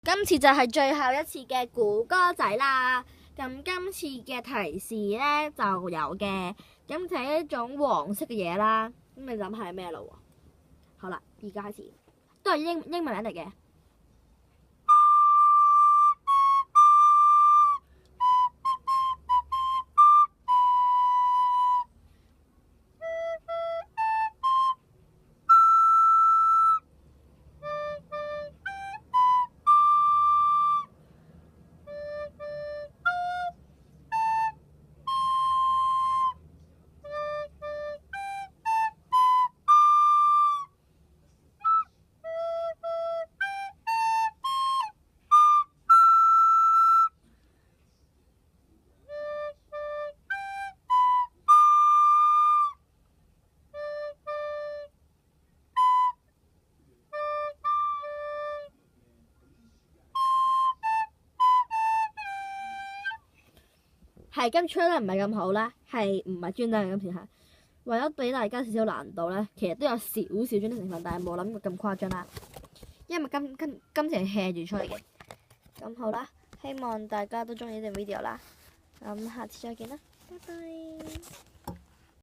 今次就係最後一次嘅估歌仔啦。咁今次嘅提示咧就有嘅，咁就係一種黃色嘅嘢啦。咁你諗下係咩咯？好啦，而家開始，都係英文名嚟嘅。係今次吹得唔係咁好啦，係唔係專登嘅？今次係為咗俾大家少少難度咧，其實都有少少專登成分，但係冇諗過咁誇張啦。因為今次係 hea 住出嚟嘅。咁好啦，希望大家都中意呢段 video 啦。咁下次再見啦，拜拜。